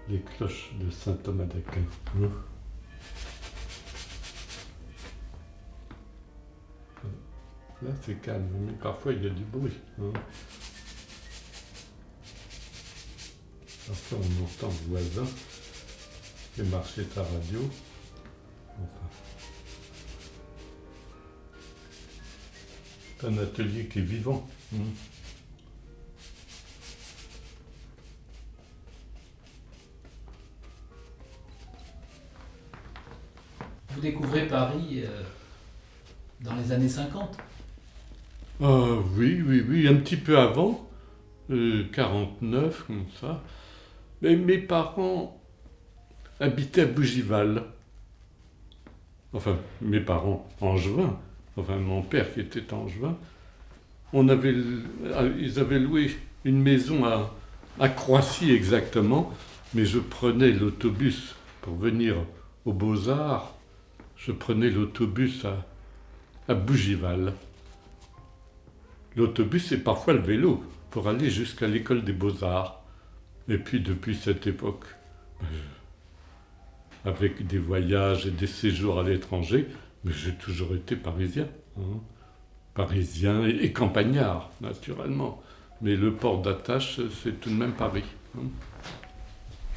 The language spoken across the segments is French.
les cloches de saint Thomas d'Aquin. Hein. Là, c'est calme, mais parfois il y a du bruit. Hein. Parfois, on entend le voisin qui fait marcher sa radio. Enfin, c'est un atelier qui est vivant. Hein. Vous découvrez Paris dans les années 50. Ah oui, un petit peu avant, 49, comme ça. Mais mes parents habitaient à Bougival. Enfin, mes parents, angevins. Enfin, mon père qui était angevin. Ils avaient loué une maison à Croissy exactement, mais je prenais l'autobus pour venir aux Beaux-Arts. Je prenais l'autobus à Bougival. L'autobus et parfois le vélo pour aller jusqu'à l'école des Beaux-Arts. Et puis depuis cette époque, avec des voyages et des séjours à l'étranger, mais j'ai toujours été parisien. Hein. Parisien et campagnard, naturellement. Mais le port d'attache, c'est tout de même Paris. Hein.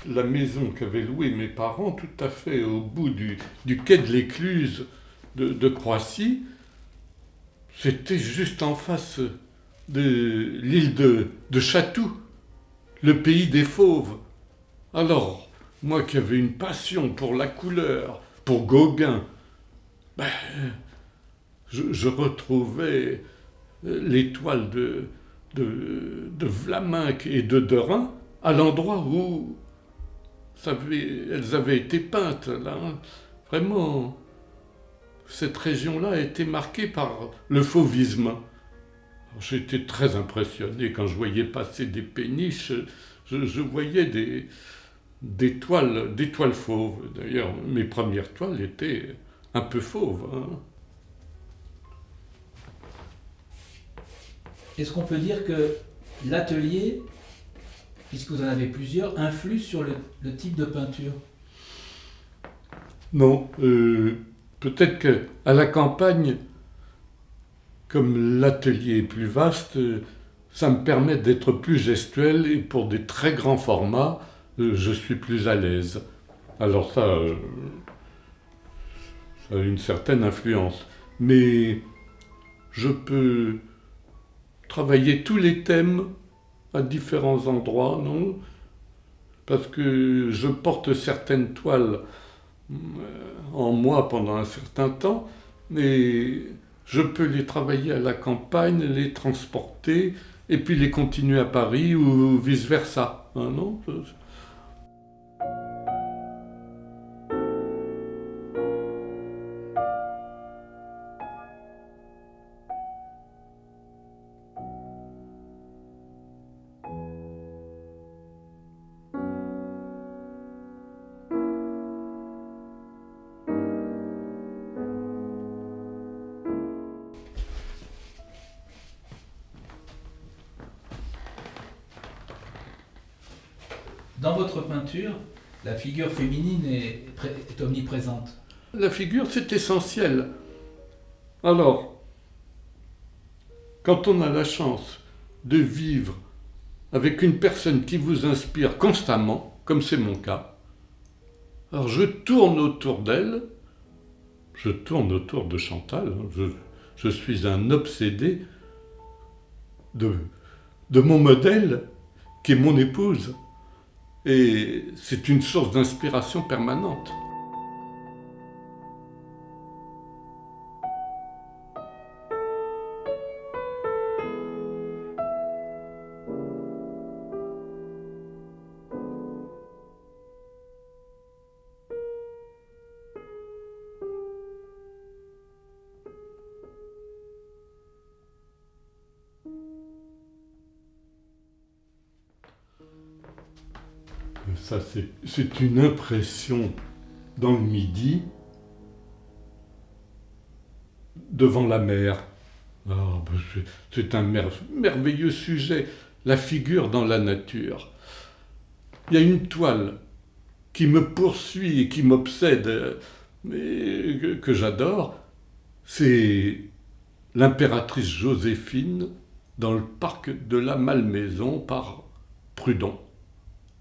La maison qu'avaient louée mes parents, tout à fait au bout du quai de l'Écluse de Croissy, c'était juste en face de l'île de Chatou, le pays des fauves. Alors, moi qui avais une passion pour la couleur, pour Gauguin, ben, je retrouvais les toiles de Vlaminck et de Derain à l'endroit où elles avaient été peintes. Là, hein. Vraiment, cette région-là a été marquée par le fauvisme. J'étais très impressionné quand je voyais passer des péniches. Je voyais des toiles fauves. D'ailleurs, mes premières toiles étaient un peu fauves. Hein. Est-ce qu'on peut dire que l'atelier, puisque vous en avez plusieurs, influe sur le type de peinture? Non, peut-être qu'à la campagne, comme l'atelier est plus vaste, ça me permet d'être plus gestuel et pour des très grands formats, je suis plus à l'aise. Alors ça a une certaine influence. Mais je peux travailler tous les thèmes à différents endroits, non? Parce que je porte certaines toiles en moi pendant un certain temps, et je peux les travailler à la campagne, les transporter, et puis les continuer à Paris ou vice-versa. Hein, non? Dans votre peinture, la figure féminine est omniprésente. La figure, c'est essentiel. Alors, quand on a la chance de vivre avec une personne qui vous inspire constamment, comme c'est mon cas, alors je tourne autour d'elle, je tourne autour de Chantal, je suis un obsédé de mon modèle, qui est mon épouse. Et c'est une source d'inspiration permanente. Ça, c'est une impression dans le Midi, devant la mer. Oh, c'est un merveilleux sujet, la figure dans la nature. Il y a une toile qui me poursuit et qui m'obsède, mais que j'adore, c'est l'impératrice Joséphine dans le parc de la Malmaison par Prudhon.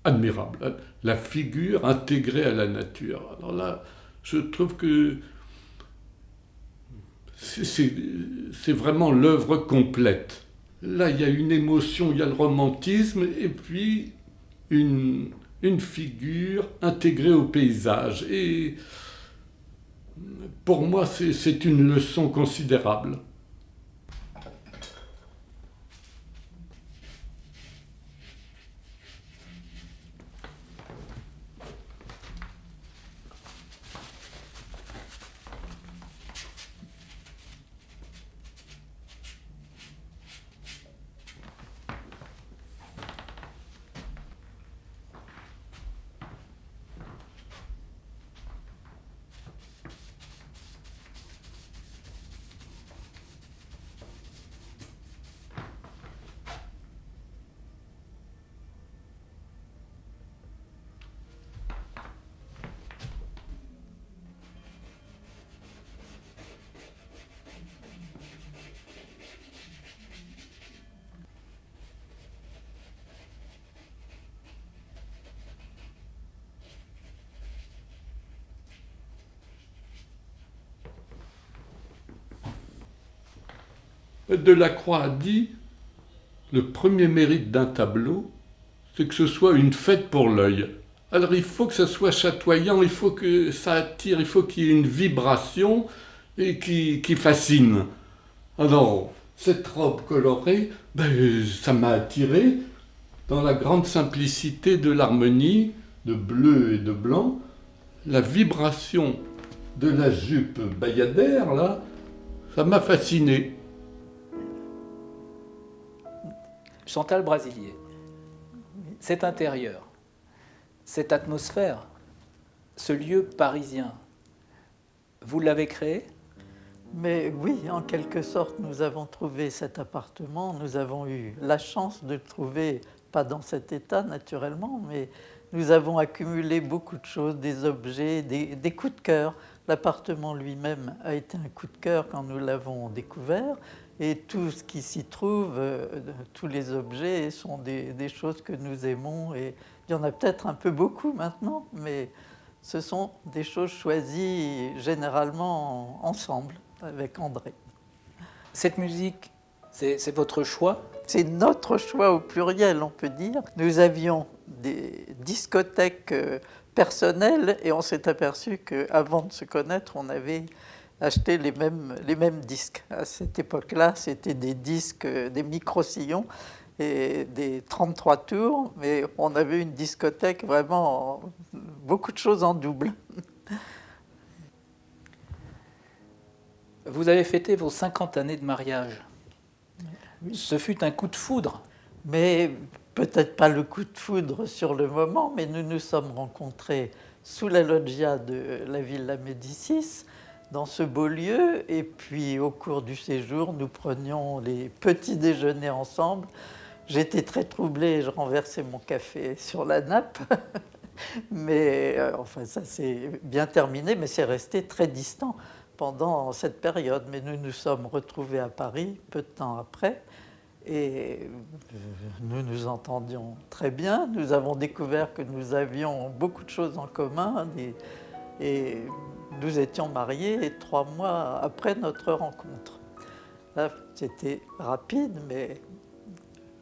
Admirable, la figure intégrée à la nature. Alors là, je trouve que c'est vraiment l'œuvre complète. Là, il y a une émotion, il y a le romantisme, et puis une figure intégrée au paysage. Et pour moi, c'est une leçon considérable. Delacroix a dit, le premier mérite d'un tableau, c'est que ce soit une fête pour l'œil. Alors il faut que ça soit chatoyant, il faut que ça attire, il faut qu'il y ait une vibration et qui fascine. Alors, cette robe colorée, ça m'a attiré dans la grande simplicité de l'harmonie de bleu et de blanc, la vibration de la jupe bayadère, là, ça m'a fasciné. Chantal Brasilier, cet intérieur, cette atmosphère, ce lieu parisien, vous l'avez créé ? Mais oui, en quelque sorte, nous avons trouvé cet appartement, nous avons eu la chance de le trouver, pas dans cet état naturellement, mais nous avons accumulé beaucoup de choses, des objets, des coups de cœur. L'appartement lui-même a été un coup de cœur quand nous l'avons découvert, et tout ce qui s'y trouve, tous les objets sont des choses que nous aimons, et il y en a peut-être un peu beaucoup maintenant, mais ce sont des choses choisies généralement ensemble, avec André. Cette musique, c'est votre choix ? C'est notre choix au pluriel, on peut dire. Nous avions des discothèques personnelles et on s'est aperçu qu'avant de se connaître, on avait acheté les mêmes disques. À cette époque-là, c'était des disques, des micro-sillons et des 33 tours, mais on avait une discothèque vraiment, beaucoup de choses en double. Vous avez fêté vos 50 années de mariage. Oui. Ce fut un coup de foudre. Mais peut-être pas le coup de foudre sur le moment, mais nous nous sommes rencontrés sous la loggia de la Villa Médicis, dans ce beau lieu, et puis au cours du séjour, nous prenions les petits déjeuners ensemble. J'étais très troublée, je renversais mon café sur la nappe, mais enfin ça s'est bien terminé, mais c'est resté très distant pendant cette période. Mais nous nous sommes retrouvés à Paris peu de temps après, et nous nous entendions très bien. Nous avons découvert que nous avions beaucoup de choses en commun, et nous étions mariés 3 mois après notre rencontre. Là, c'était rapide, mais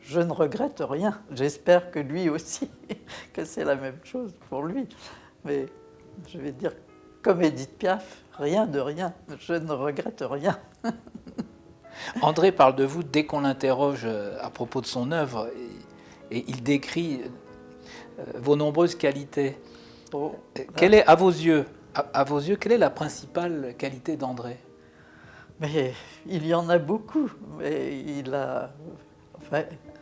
je ne regrette rien. J'espère que lui aussi, que c'est la même chose pour lui. Mais je vais dire, comme Édith Piaf, rien de rien, je ne regrette rien. André parle de vous dès qu'on l'interroge à propos de son œuvre, et il décrit vos nombreuses qualités. Oh, Quelle est, à vos yeux, quelle est la principale qualité d'André ? mais il y en a beaucoup, mais il a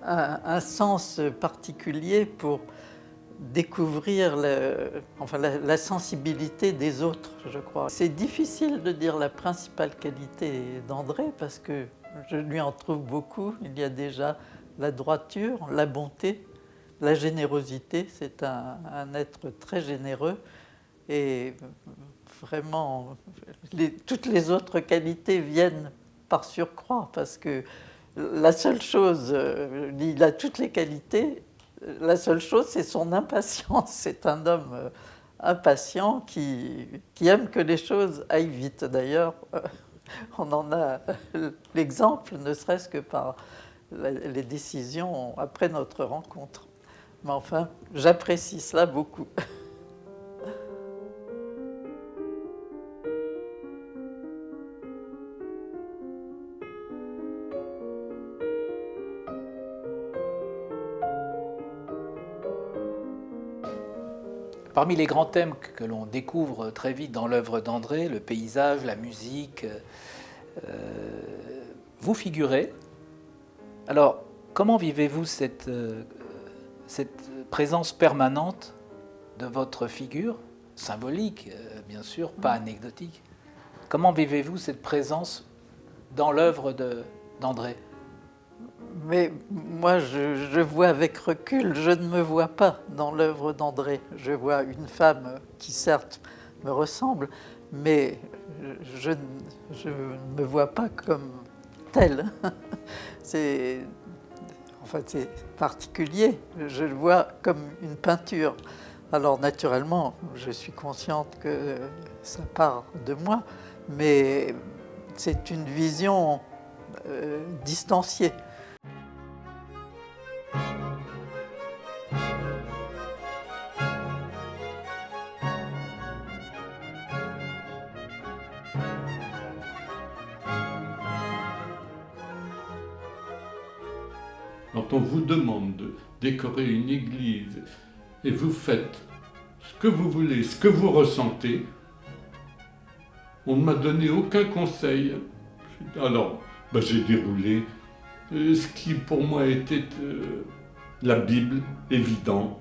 un sens particulier pour découvrir la sensibilité des autres, je crois. C'est difficile de dire la principale qualité d'André parce que je lui en trouve beaucoup. Il y a déjà la droiture, la bonté, la générosité. C'est un être très généreux et vraiment, toutes les autres qualités viennent par surcroît parce que la seule chose, il a toutes les qualités, la seule chose c'est son impatience. C'est un homme impatient qui aime que les choses aillent vite. D'ailleurs, on en a l'exemple, ne serait-ce que par les décisions après notre rencontre. Mais enfin, j'apprécie cela beaucoup. Parmi les grands thèmes que l'on découvre très vite dans l'œuvre d'André, le paysage, la musique, vous figurez. Alors, comment vivez-vous cette présence permanente de votre figure, symbolique, bien sûr, pas anecdotique? Comment vivez-vous cette présence dans l'œuvre d'André? Mais moi, je vois avec recul, je ne me vois pas dans l'œuvre d'André. Je vois une femme qui, certes, me ressemble, mais je ne me vois pas comme telle. C'est particulier, je le vois comme une peinture. Alors, naturellement, je suis consciente que ça part de moi, mais c'est une vision distanciée. Quand on vous demande de décorer une église et vous faites ce que vous voulez, ce que vous ressentez, on ne m'a donné aucun conseil. Alors, j'ai déroulé ce qui pour moi était la Bible, évident.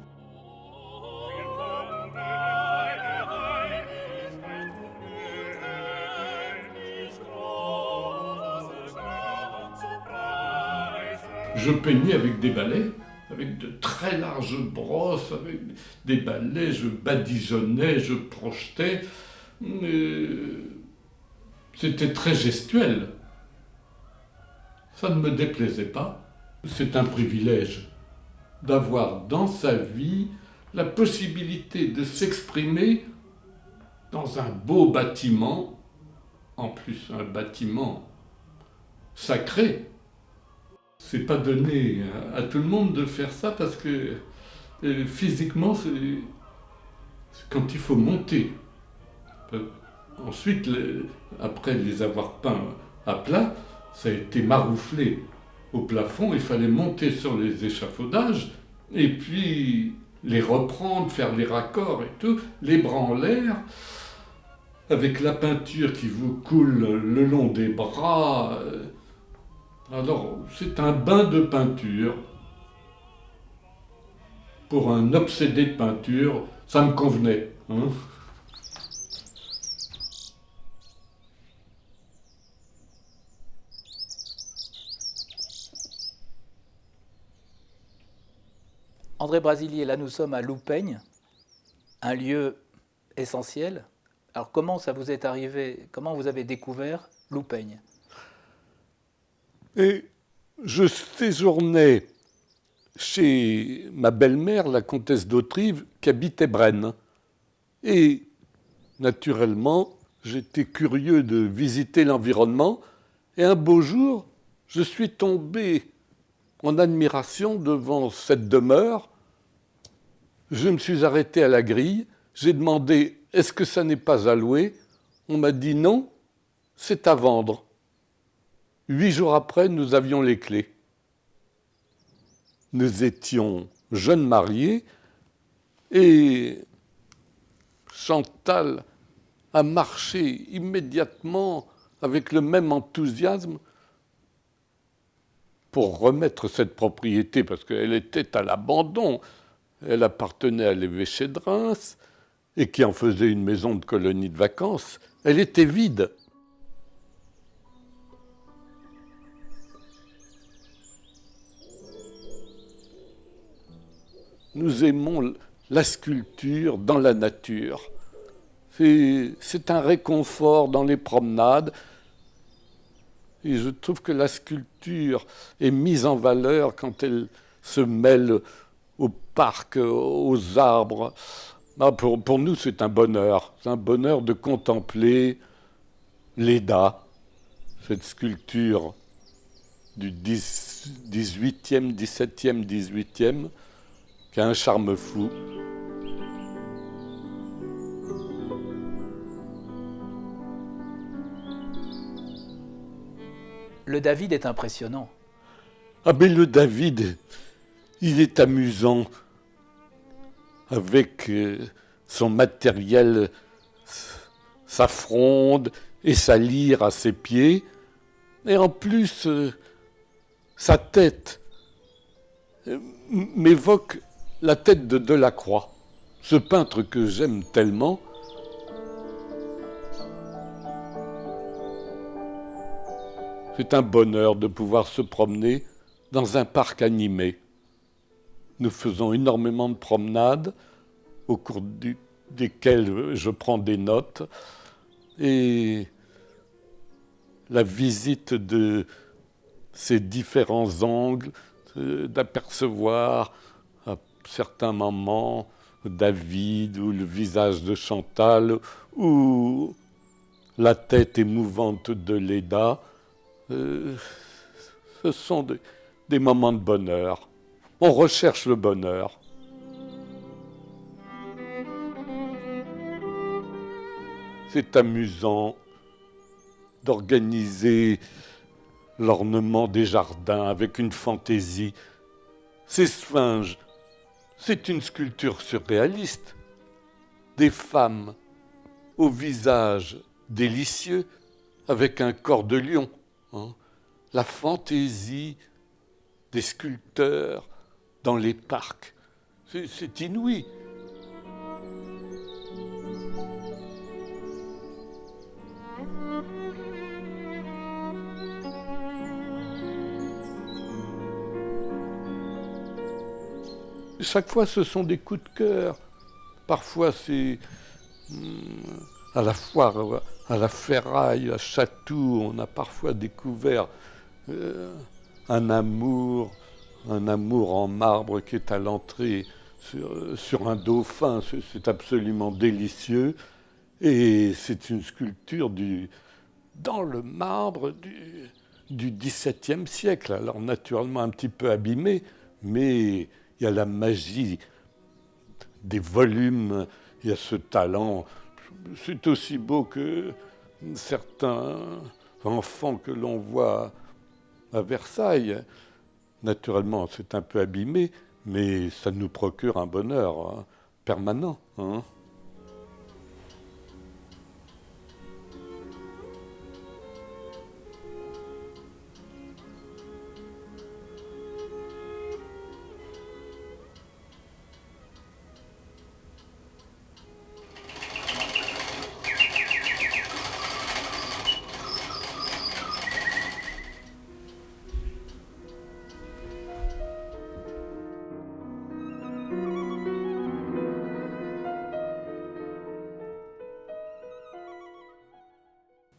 Je peignais avec des balais, avec de très larges brosses, avec des balais, je badigeonnais, je projetais. C'était très gestuel. Ça ne me déplaisait pas. C'est un privilège d'avoir dans sa vie la possibilité de s'exprimer dans un beau bâtiment, en plus un bâtiment sacré. C'est pas donné à tout le monde de faire ça parce que physiquement, c'est quand il faut monter. Ensuite, après les avoir peints à plat, ça a été marouflé au plafond. Il fallait monter sur les échafaudages et puis les reprendre, faire les raccords et tout, les bras en l'air, avec la peinture qui vous coule le long des bras. Alors, c'est un bain de peinture. Pour un obsédé de peinture, ça me convenait. Hein. André Brasilier, là nous sommes à Loupaigne, un lieu essentiel. Alors comment ça vous est arrivé, comment vous avez découvert Loupaigne? Et je séjournais chez ma belle-mère, la comtesse d'Autrive, qui habitait Brennes. Et naturellement, j'étais curieux de visiter l'environnement. Et un beau jour, je suis tombé en admiration devant cette demeure. Je me suis arrêté à la grille. J'ai demandé « Est-ce que ça n'est pas à louer ?» On m'a dit « Non, c'est à vendre ». 8 jours après, nous avions les clés. Nous étions jeunes mariés et Chantal a marché immédiatement avec le même enthousiasme pour remettre cette propriété parce qu'elle était à l'abandon. Elle appartenait à l'évêché de Reims et qui en faisait une maison de colonie de vacances. Elle était vide. nous aimons la sculpture dans la nature. C'est un réconfort dans les promenades. Et je trouve que la sculpture est mise en valeur quand elle se mêle au parc, aux arbres. Ah, pour nous, c'est un bonheur. C'est un bonheur de contempler l'Eda, cette sculpture du 18e, 17e, 18e, qui a un charme fou. Le David est impressionnant. Ah mais le David, il est amusant avec son matériel, sa fronde et sa lyre à ses pieds. Et en plus, sa tête m'évoque la tête de Delacroix, ce peintre que j'aime tellement. C'est un bonheur de pouvoir se promener dans un parc animé. Nous faisons énormément de promenades au cours desquelles je prends des notes. Et la visite de ces différents angles, d'apercevoir à certains moments David ou le visage de Chantal ou la tête émouvante de Leda, ce sont des moments de bonheur. On recherche le bonheur. C'est amusant d'organiser l'ornement des jardins avec une fantaisie. Ces sphinges, c'est une sculpture surréaliste. Des femmes au visage délicieux avec un corps de lion. La fantaisie des sculpteurs dans les parcs, c'est inouï. Chaque fois, ce sont des coups de cœur. Parfois, c'est à la foire, à la ferraille, à Chatou, on a parfois découvert un amour en marbre qui est à l'entrée sur un dauphin. C'est absolument délicieux. Et c'est une sculpture dans le marbre du XVIIe siècle. Alors naturellement un petit peu abîmée, mais il y a la magie des volumes, il y a ce talent. C'est aussi beau que certains enfants que l'on voit à Versailles. Naturellement, c'est un peu abîmé, mais ça nous procure un bonheur permanent.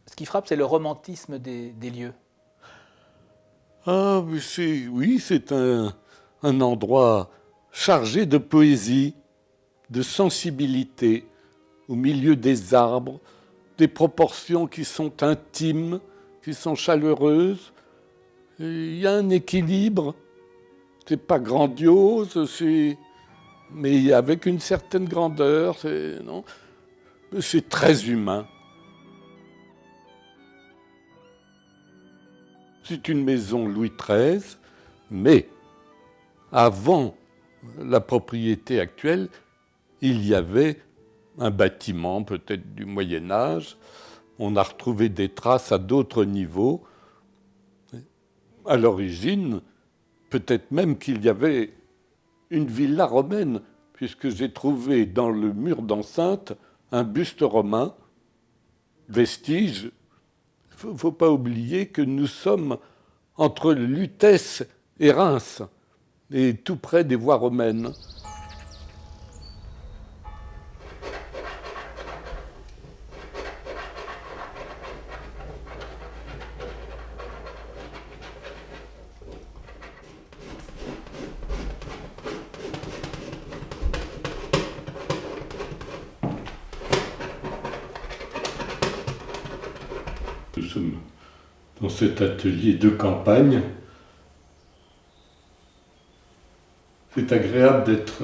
Ce qui frappe, c'est le romantisme des lieux. Ah, mais c'est un endroit chargé de poésie, de sensibilité, au milieu des arbres, des proportions qui sont intimes, qui sont chaleureuses. Il y a un équilibre. C'est pas grandiose, mais avec une certaine grandeur. C'est très humain. C'est une maison Louis XIII, mais avant la propriété actuelle, il y avait un bâtiment peut-être du Moyen-Âge. On a retrouvé des traces à d'autres niveaux. À l'origine, peut-être même qu'il y avait une villa romaine, puisque j'ai trouvé dans le mur d'enceinte un buste romain, vestige. Il ne faut pas oublier que nous sommes entre Lutèce et Reims, et tout près des voies romaines. sommes dans cet atelier de campagne. C'est agréable d'être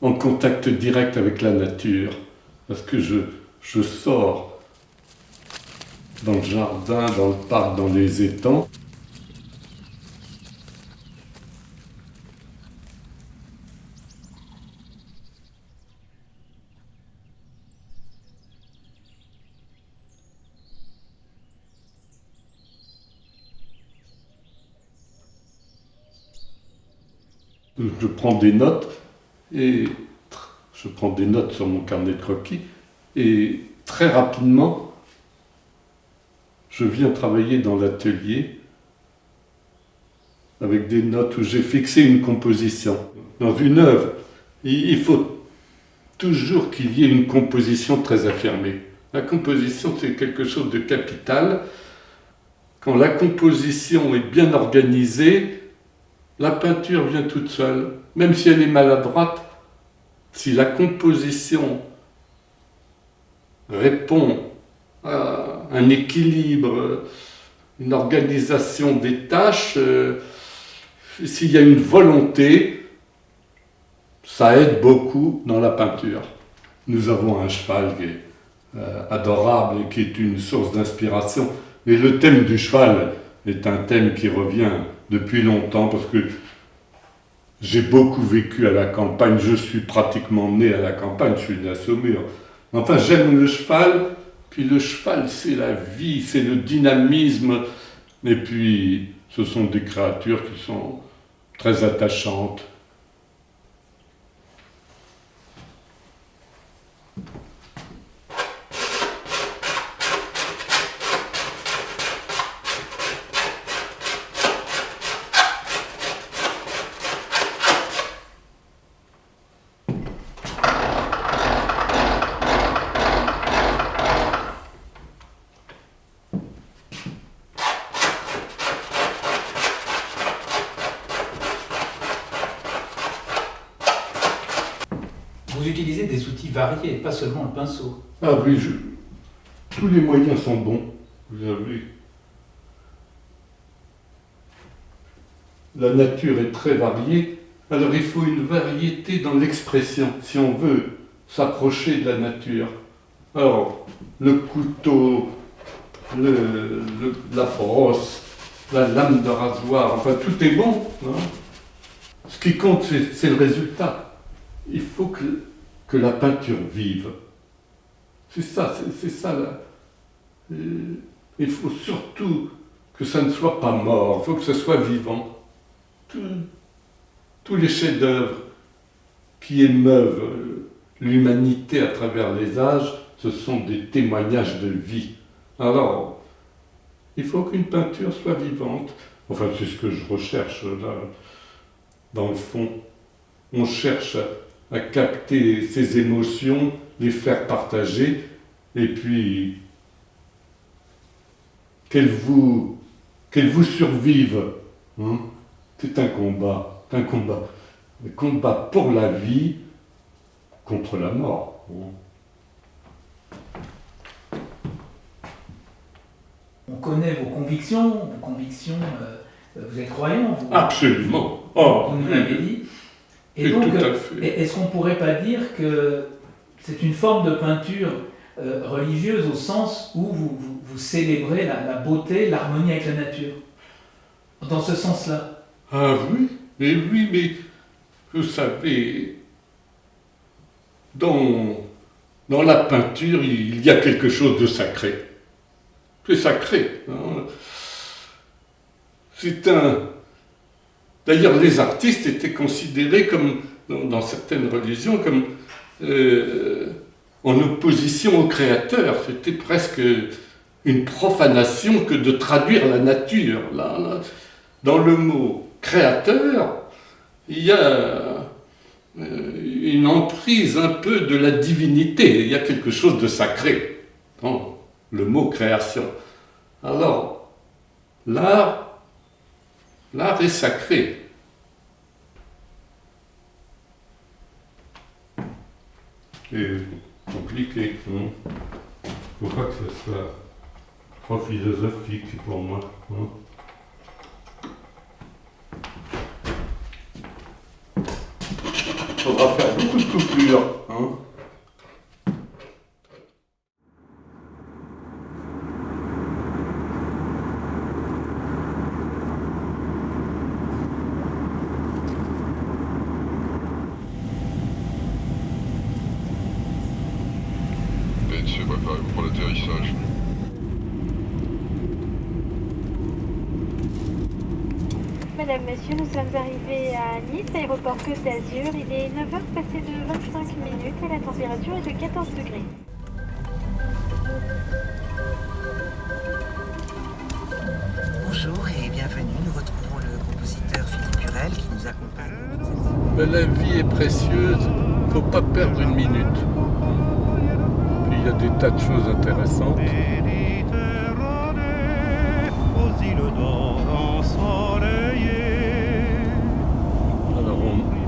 en contact direct avec la nature, parce que je sors dans le jardin, dans le parc, dans les étangs. Je prends des notes et je prends des notes sur mon carnet de croquis et très rapidement, je viens travailler dans l'atelier avec des notes où j'ai fixé une composition. Dans une œuvre, il faut toujours qu'il y ait une composition très affirmée. La composition, c'est quelque chose de capital. Quand la composition est bien organisée, la peinture vient toute seule, même si elle est maladroite. Si la composition répond à un équilibre, une organisation des tâches, s'il y a une volonté, ça aide beaucoup dans la peinture. Nous avons un cheval qui est adorable et qui est une source d'inspiration. Et le thème du cheval est un thème qui revient depuis longtemps parce que j'ai beaucoup vécu à la campagne, je suis pratiquement né à la campagne, je suis né à Saumur. Enfin, j'aime le cheval, puis le cheval c'est la vie, c'est le dynamisme, et puis ce sont des créatures qui sont très attachantes. Vous utilisez des outils variés, pas seulement le pinceau. Ah oui, tous les moyens sont bons, vous avez. La nature est très variée, alors il faut une variété dans l'expression, si on veut s'approcher de la nature. Alors, le couteau, la brosse, la lame de rasoir, enfin tout est bon. Hein. Ce qui compte, c'est le résultat. Il faut que la peinture vive. C'est ça là. Il faut surtout que ça ne soit pas mort, il faut que ça soit vivant. Tous les chefs-d'œuvre qui émeuvent l'humanité à travers les âges, ce sont des témoignages de vie. Alors, il faut qu'une peinture soit vivante. Enfin, c'est ce que je recherche là, dans le fond. On cherche à capter ces émotions, les faire partager, et puis qu'elles vous survivent. Hein. C'est un combat, un combat pour la vie contre la mort. Hein. On connaît vos convictions, vous êtes croyant, vous, Absolument. Oh, vous nous l'avez dit. Et donc, est-ce qu'on ne pourrait pas dire que c'est une forme de peinture religieuse au sens où vous célébrez la beauté, l'harmonie avec la nature? Dans ce sens-là? Ah oui, mais vous savez, dans la peinture, il y a quelque chose de sacré. C'est sacré. Hein. D'ailleurs, les artistes étaient considérés comme, dans certaines religions, comme en opposition au créateur. C'était presque une profanation que de traduire la nature. Là, dans le mot créateur, il y a une emprise un peu de la divinité. Il y a quelque chose de sacré dans le mot création. Alors, l'art est sacré. Et compliqué. Il ne faut pas que ce soit trop philosophique pour moi. Hein. Faudra faire beaucoup de coupures. Hein. PNC, préparez-vous pour l'atterrissage. Mesdames, Messieurs, nous sommes arrivés à Nice, aéroport Côte d'Azur. Il est 9h passé de 25 minutes et la température est de 14 degrés. Bonjour et bienvenue. Nous retrouvons le compositeur Philippe Purel qui nous accompagne. Mais la vie est précieuse, faut pas perdre une minute. Puis il y a des tas de choses intéressantes. Alors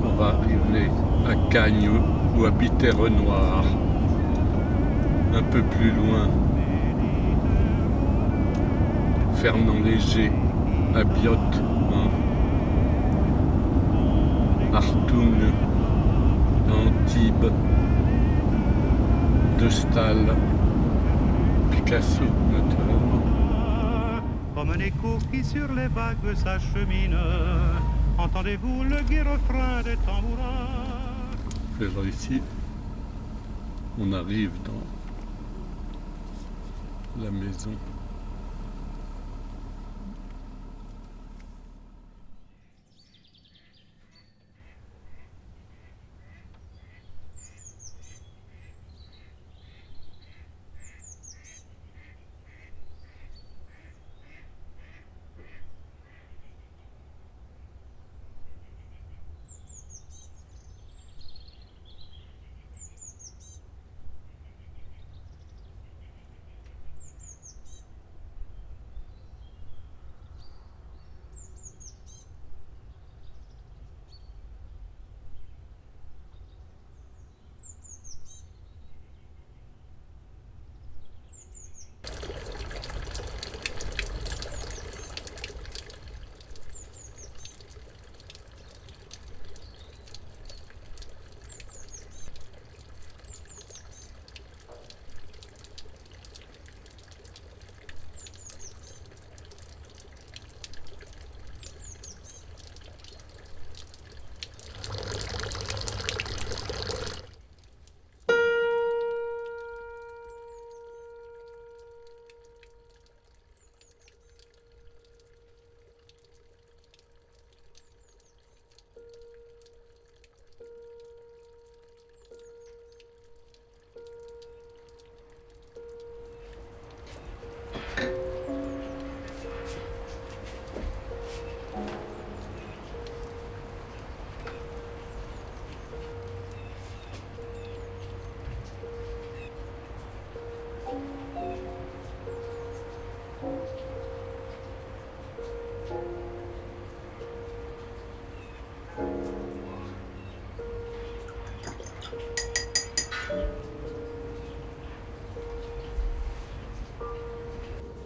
on va arriver à Cagnes ou à Biterre-Noire. Un peu plus loin, Fernand-Léger, à Biot, hein. Artoun, Antibes, De Staël, Picasso, naturellement. Comme un écho qui sur les vagues s'achemine, entendez-vous le gai refrain des tambourins? Alors ici, on arrive dans la maison.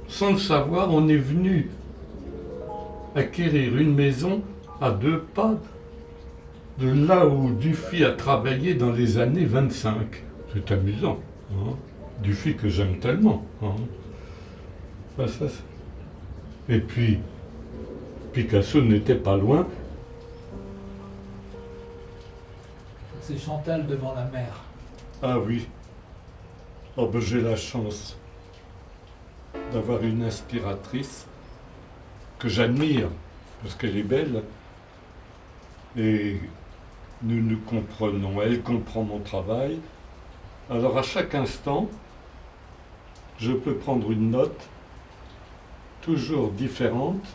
Sans le savoir, on est venu acquérir une maison à 2 pas de là où Dufy a travaillé dans les années 25. C'est amusant. Hein. Dufy que j'aime tellement. Hein. Ben ça, et puis, Picasso n'était pas loin. C'est Chantal devant la mer. Ah oui. Oh ben j'ai la chance d'avoir une inspiratrice que j'admire, parce qu'elle est belle, et nous nous comprenons, elle comprend mon travail. Alors à chaque instant, je peux prendre une note toujours différente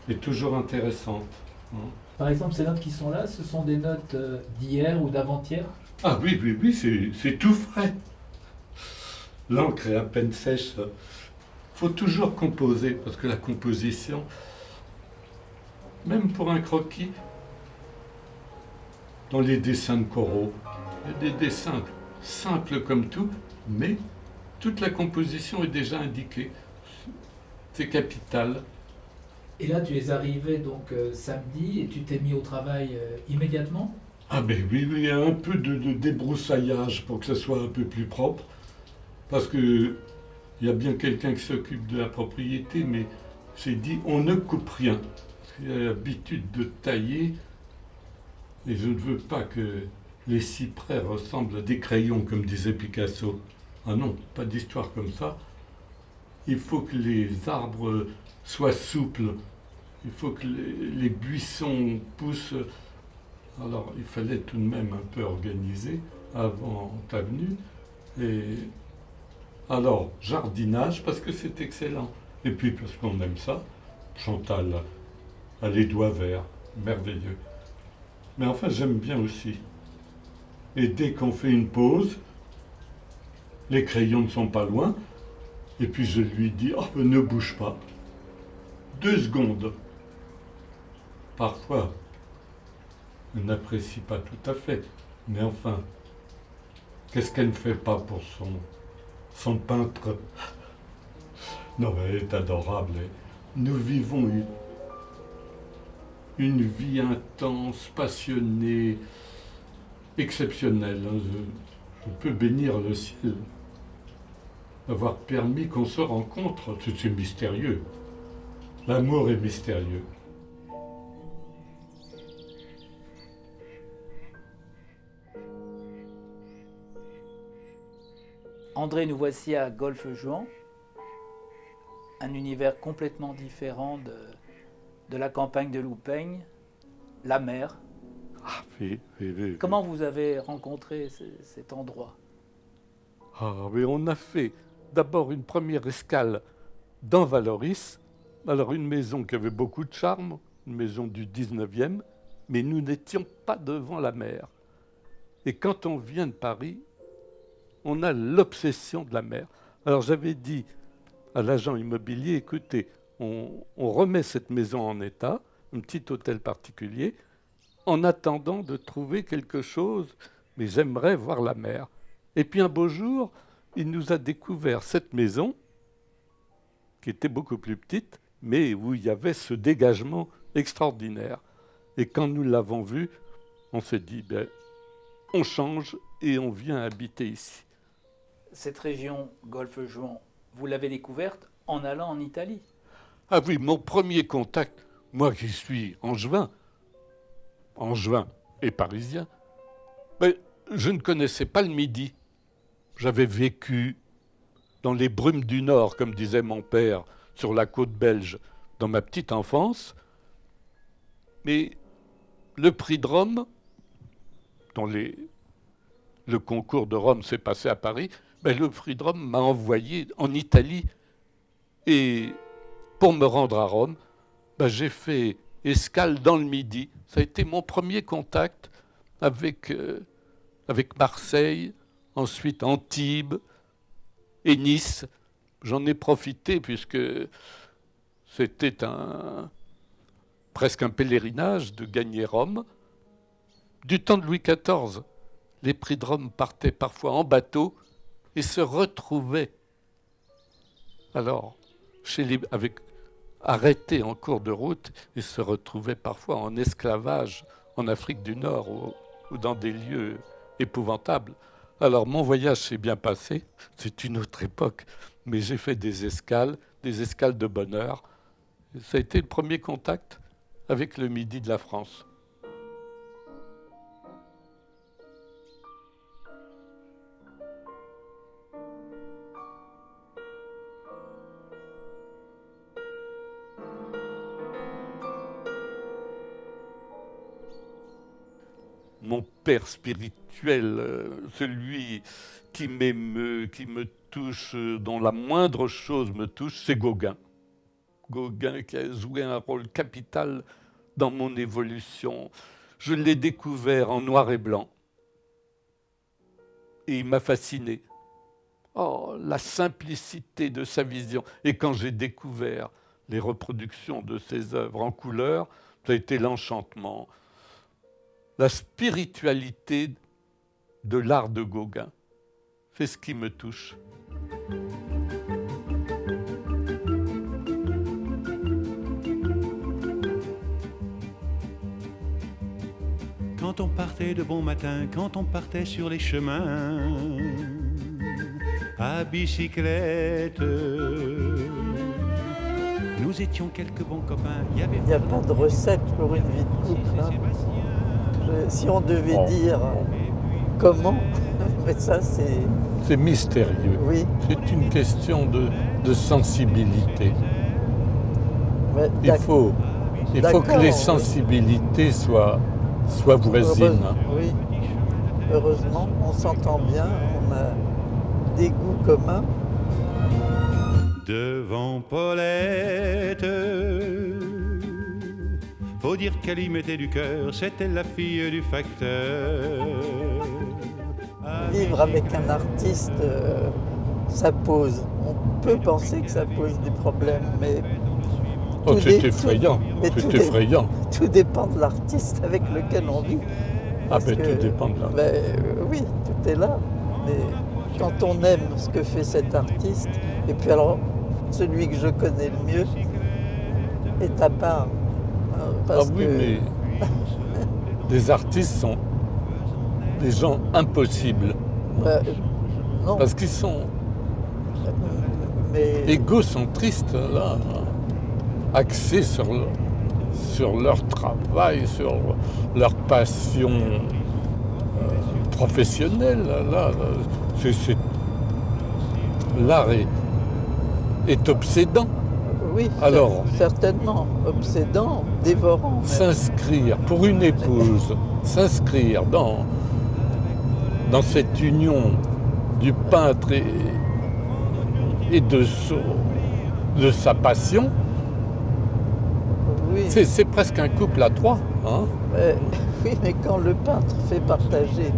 et toujours intéressante. Par exemple, ces notes qui sont là, ce sont des notes d'hier ou d'avant-hier? Ah oui, oui, oui, c'est tout frais. L'encre est à peine sèche. Faut toujours composer, parce que la composition, même pour un croquis, dans les dessins de Corot, il y a des dessins simples comme tout, mais toute la composition est déjà indiquée. C'est capital. Et là, tu es arrivé donc samedi et tu t'es mis au travail immédiatement? Ah ben oui, il y a un peu de débroussaillage pour que ce soit un peu plus propre. Parce que il y a bien quelqu'un qui s'occupe de la propriété, mais j'ai dit on ne coupe rien. J'ai l'habitude de tailler et je ne veux pas que les cyprès ressemblent à des crayons, comme disait Picasso. Ah non, pas d'histoire comme ça. Il faut que les arbres soient souples. Il faut que les buissons poussent. Alors, il fallait tout de même un peu organiser avant ta venue. Et alors, jardinage, parce que c'est excellent. Et puis, parce qu'on aime ça, Chantal a les doigts verts, merveilleux. Mais enfin, j'aime bien aussi. Et dès qu'on fait une pause, les crayons ne sont pas loin. Et puis je lui dis, oh, ne bouge pas. 2 secondes. Parfois, elle n'apprécie pas tout à fait. Mais enfin, qu'est-ce qu'elle ne fait pas pour son peintre? Non, mais elle est adorable. Nous vivons une vie intense, passionnée, exceptionnelle. Je peux bénir le ciel d'avoir permis qu'on se rencontre. C'est mystérieux. L'amour est mystérieux. André, nous voici à Golfe-Juan, un univers complètement différent de la campagne de Loupaigne, la mer. Ah, oui. Comment vous avez rencontré cet endroit? Ah, mais on a fait d'abord une première escale dans Vallauris. Alors une maison qui avait beaucoup de charme, une maison du 19e, mais nous n'étions pas devant la mer. Et quand on vient de Paris, on a l'obsession de la mer. Alors j'avais dit à l'agent immobilier, écoutez, on remet cette maison en état, un petit hôtel particulier, en attendant de trouver quelque chose, mais j'aimerais voir la mer. Et puis un beau jour, il nous a découvert cette maison, qui était beaucoup plus petite, mais où il y avait ce dégagement extraordinaire. Et quand nous l'avons vu, on s'est dit, ben, on change et on vient habiter ici. Cette région Golfe-Juan, vous l'avez découverte en allant en Italie? Ah oui, mon premier contact, moi qui suis angevin et parisien, ben, je ne connaissais pas le Midi. J'avais vécu dans les brumes du Nord, comme disait mon père, sur la côte belge, dans ma petite enfance. Mais le prix de Rome, dont le concours de Rome s'est passé à Paris, ben le prix de Rome m'a envoyé en Italie. Et pour me rendre à Rome, ben j'ai fait escale dans le Midi. Ça a été mon premier contact avec Marseille, ensuite Antibes et Nice. J'en ai profité puisque c'était presque un pèlerinage de gagner Rome. Du temps de Louis XIV, les prix de Rome partaient parfois en bateau et se retrouvaient alors arrêtés en cours de route et se retrouvaient parfois en esclavage en Afrique du Nord ou dans des lieux épouvantables. Alors mon voyage s'est bien passé, c'est une autre époque, mais j'ai fait des escales de bonheur. Ça a été le premier contact avec le Midi de la France. Mon père spirituel, celui qui m'émeut, qui me touche, dont la moindre chose me touche, c'est Gauguin. Gauguin qui a joué un rôle capital dans mon évolution. Je l'ai découvert en noir et blanc. Et il m'a fasciné. Oh, la simplicité de sa vision. Et quand j'ai découvert les reproductions de ses œuvres en couleur, ça a été l'enchantement. La spiritualité de l'art de Gauguin, c'est ce qui me touche. quand on partait de bon matin, quand on partait sur les chemins à bicyclette. Nous étions quelques bons copains. Il n'y a pas de recette pour une vie de couple. Hein. Si on devait dire comment, mais ça c'est... C'est mystérieux. Oui. C'est une question de sensibilité. Ouais, Il faut que les sensibilités soient voisines. Oui. Heureusement, on s'entend bien, on a des goûts communs. Devant Paulette, faut dire qu'elle y mettait du cœur, c'était la fille du facteur. Vivre avec un artiste, ça pose. On peut penser que ça pose des problèmes, mais... Oh, c'est effrayant. C'est effrayant. Tout dépend de l'artiste avec lequel on vit. Ah ben tout dépend de l'artiste. Oui, tout est là. Mais quand on aime ce que fait cet artiste, et puis alors, celui que je connais le mieux est à part. Mais les artistes sont des gens impossibles. Non. Parce qu'ils sont égocentristes, là, axés sur leur travail, sur leur passion professionnelle. Là, l'art est obsédant. Oui, alors, certainement. Obsédant, dévorant. Même. S'inscrire, pour une épouse, s'inscrire dans cette union du peintre et de sa passion, oui. C'est presque un couple à trois. Hein. Oui, mais quand le peintre fait partager,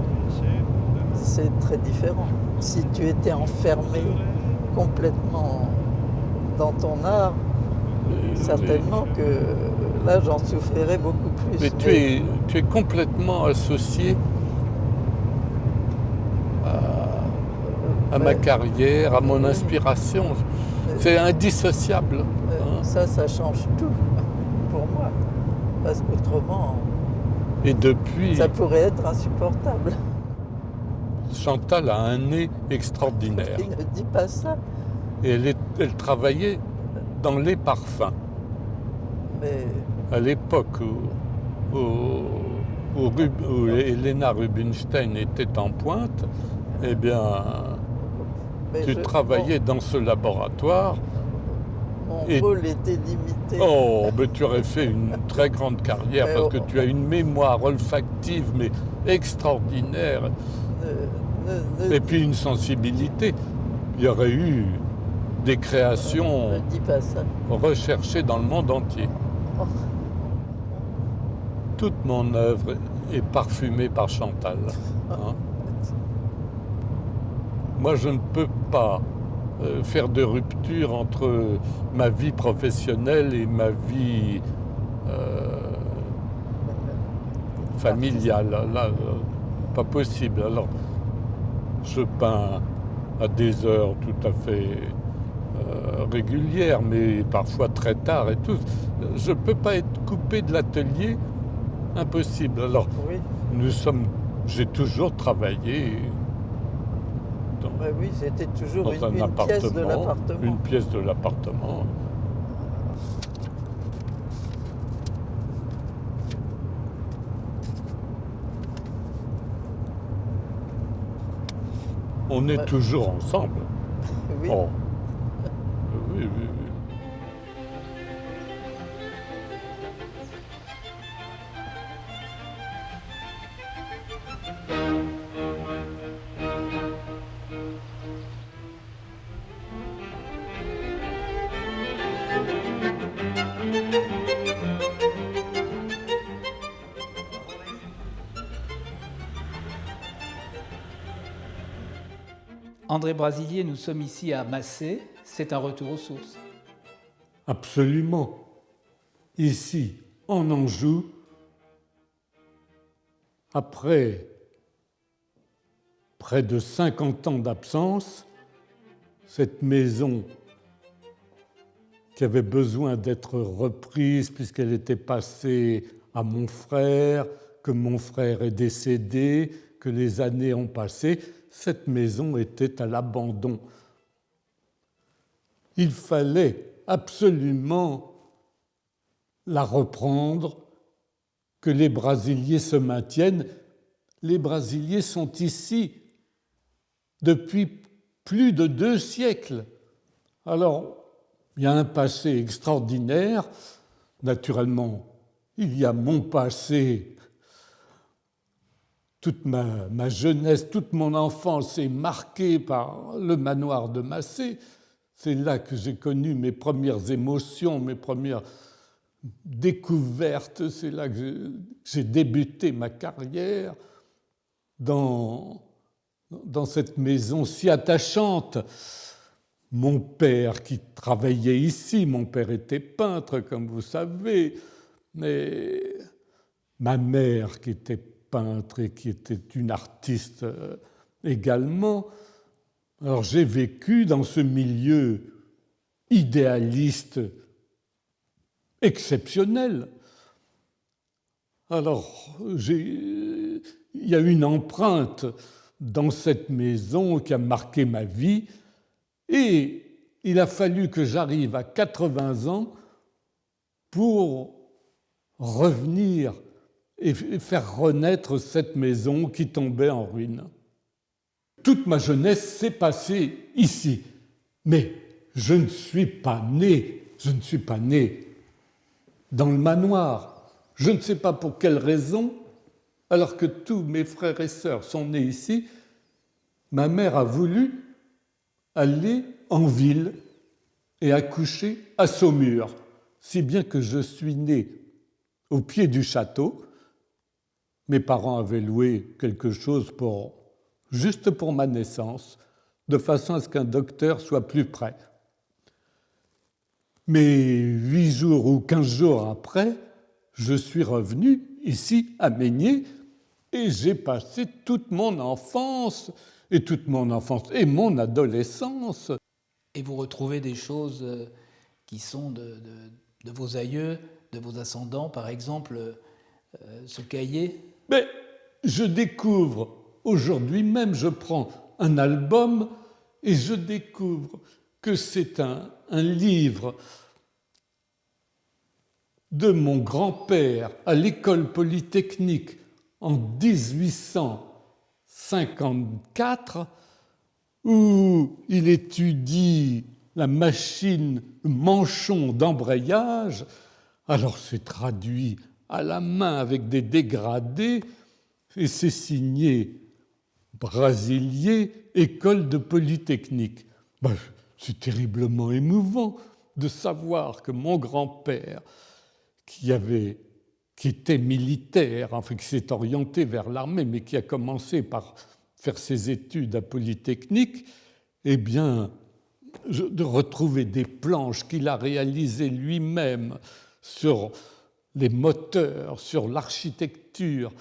c'est très différent. Si tu étais enfermé complètement dans ton art, certainement que là, j'en souffrirais beaucoup plus. Mais tu es complètement associé à ma carrière, à mon inspiration. C'est indissociable. Ça change tout pour moi. Parce qu'autrement, et depuis, ça pourrait être insupportable. Chantal a un nez extraordinaire. Il ne dit pas ça. Et elle travaillait dans les parfums. Mais... À l'époque où Helena Rubinstein était en pointe, eh bien, tu travaillais dans ce laboratoire. Mon rôle était limité. Oh, mais tu aurais fait une très grande carrière parce que tu as une mémoire olfactive, mais extraordinaire. Et puis une sensibilité. Il y aurait eu des créations recherchées dans le monde entier. Oh. Toute mon œuvre est parfumée par Chantal. Hein. Moi, je ne peux pas faire de rupture entre ma vie professionnelle et ma vie familiale. Là, pas possible. Alors, je peins à des heures tout à fait régulières, mais parfois très tard et tout. Je ne peux pas être coupé de l'atelier, impossible. Alors, j'ai toujours travaillé oui, c'était toujours dans une pièce de l'appartement. Une pièce de l'appartement. On est toujours ensemble. Oui. Oh. Oui. André Brasilier, nous sommes ici à Massé, c'est un retour aux sources. Absolument. Ici, en Anjou, après près de 50 ans d'absence, cette maison qui avait besoin d'être reprise puisqu'elle était passée à mon frère, que mon frère est décédé, que les années ont passé, cette maison était à l'abandon. Il fallait absolument la reprendre, que les Brasiliers se maintiennent. Les Brasiliers sont ici depuis plus de 2 siècles. Alors, il y a un passé extraordinaire. Naturellement, il y a mon passé. Toute ma jeunesse, toute mon enfance est marquée par le manoir de Massé. C'est là que j'ai connu mes premières émotions, mes premières découvertes. C'est là que j'ai débuté ma carrière dans cette maison si attachante. Mon père qui travaillait ici, mon père était peintre, comme vous savez, mais ma mère qui était peintre et qui était une artiste également. Alors j'ai vécu dans ce milieu idéaliste exceptionnel. Alors il y a une empreinte dans cette maison qui a marqué ma vie et il a fallu que j'arrive à 80 ans pour revenir et faire renaître cette maison qui tombait en ruine. Toute ma jeunesse s'est passée ici, mais je ne suis pas né dans le manoir. Je ne sais pas pour quelle raison, alors que tous mes frères et sœurs sont nés ici, ma mère a voulu aller en ville et accoucher à Saumur, si bien que je suis né au pied du château. Mes parents avaient loué quelque chose juste pour ma naissance, de façon à ce qu'un docteur soit plus près. Mais 8 jours ou 15 jours après, je suis revenu ici à Meigné et j'ai passé toute mon enfance et mon adolescence. Et vous retrouvez des choses qui sont de vos aïeux, de vos ascendants, par exemple, ce cahier. Mais je découvre, aujourd'hui même, je prends un album et je découvre que c'est un livre de mon grand-père à l'école polytechnique en 1854, où il étudie la machine manchon d'embrayage. Alors c'est traduit à la main avec des dégradés et c'est signé Brasilier, école de Polytechnique. C'est terriblement émouvant de savoir que mon grand-père, qui était militaire, enfin qui s'est orienté vers l'armée, mais qui a commencé par faire ses études à Polytechnique, eh bien, de retrouver des planches qu'il a réalisées lui-même sur les moteurs, sur l'architecture,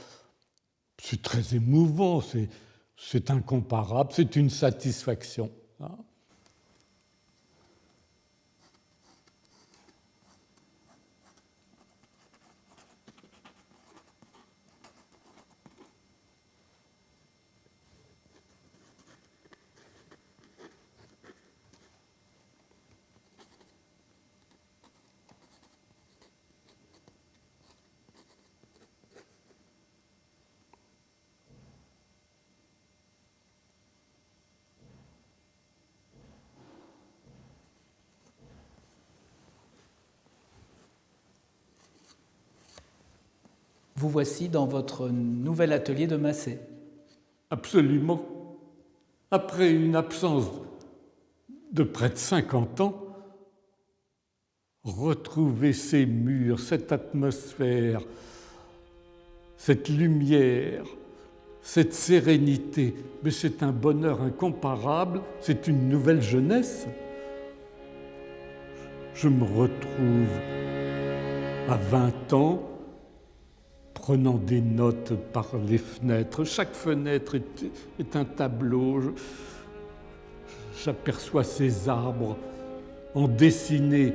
c'est très émouvant, c'est incomparable, c'est une satisfaction. Vous voici dans votre nouvel atelier de Massé. Absolument. Après une absence de près de 50 ans, retrouver ces murs, cette atmosphère, cette lumière, cette sérénité, mais c'est un bonheur incomparable, c'est une nouvelle jeunesse. Je me retrouve à 20 ans, prenant des notes par les fenêtres. Chaque fenêtre est un tableau. J'aperçois ces arbres en dessiné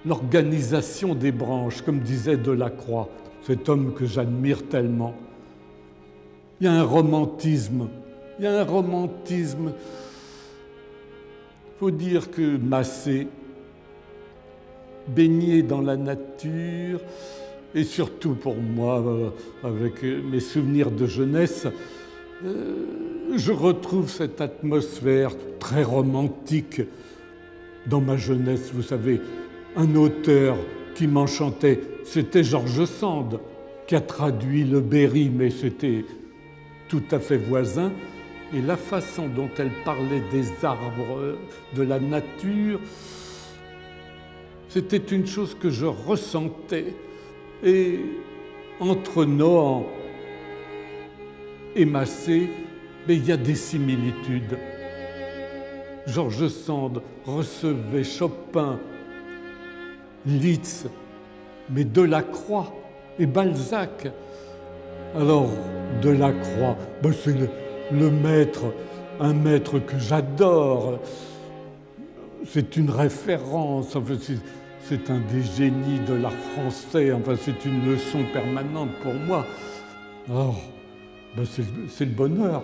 l'organisation des branches, comme disait Delacroix. cet homme que j'admire tellement. Il y a un romantisme. Il faut dire que Massé, baigné dans la nature, et surtout pour moi, avec mes souvenirs de jeunesse, je retrouve cette atmosphère très romantique dans ma jeunesse. Vous savez, un auteur qui m'enchantait, c'était George Sand, qui a traduit le Berry, mais c'était tout à fait voisin. Et la façon dont elle parlait des arbres, de la nature, c'était une chose que je ressentais. Et entre Nohant et Massé, il y a des similitudes. George Sand recevait Chopin, Liszt, mais Delacroix et Balzac. Alors, Delacroix, c'est le maître, un maître que j'adore. C'est une référence, enfin, c'est un des génies de l'art français, enfin, c'est une leçon permanente pour moi. Alors, c'est le bonheur.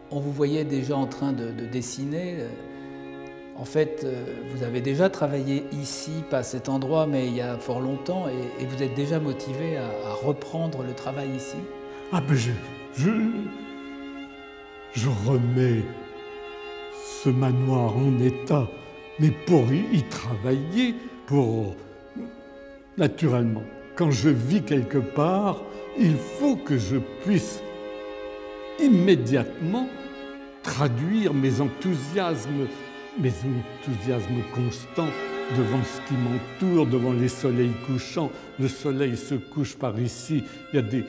On vous voyait déjà en train de dessiner. En fait, vous avez déjà travaillé ici, pas à cet endroit, mais il y a fort longtemps, et vous êtes déjà motivé à reprendre le travail ici? Je remets ce manoir en état, mais pour y travailler, naturellement, quand je vis quelque part, il faut que je puisse immédiatement traduire mes enthousiasmes constants devant ce qui m'entoure, devant les soleils couchants. Le soleil se couche par ici, il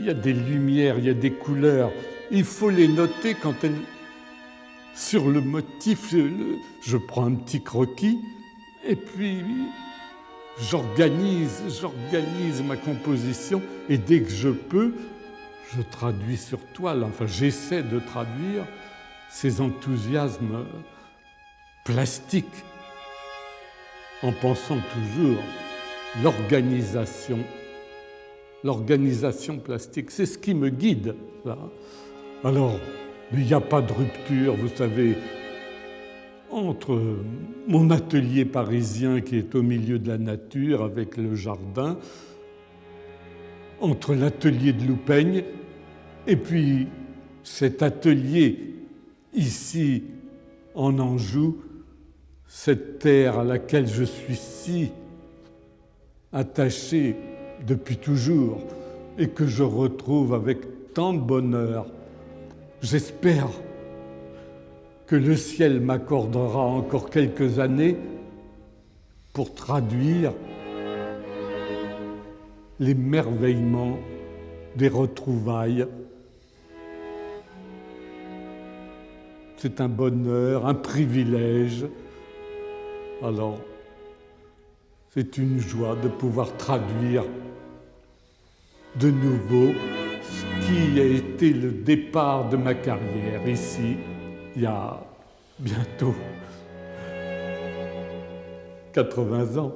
y a des lumières, il y a des couleurs. Il faut les noter quand elles... Sur le motif, je prends un petit croquis et puis j'organise ma composition, et dès que je peux, je traduis sur toile. Enfin, j'essaie de traduire ces enthousiasmes plastiques en pensant toujours l'organisation plastique. C'est ce qui me guide, là. Alors, il n'y a pas de rupture, vous savez, entre mon atelier parisien qui est au milieu de la nature avec le jardin, entre l'atelier de Loupaigne et puis cet atelier ici en Anjou, cette terre à laquelle je suis si attaché depuis toujours et que je retrouve avec tant de bonheur. J'espère que le ciel m'accordera encore quelques années pour traduire l'émerveillement des retrouvailles. C'est un bonheur, un privilège. Alors, c'est une joie de pouvoir traduire de nouveau ce qui a été le départ de ma carrière ici, il y a bientôt 80 ans.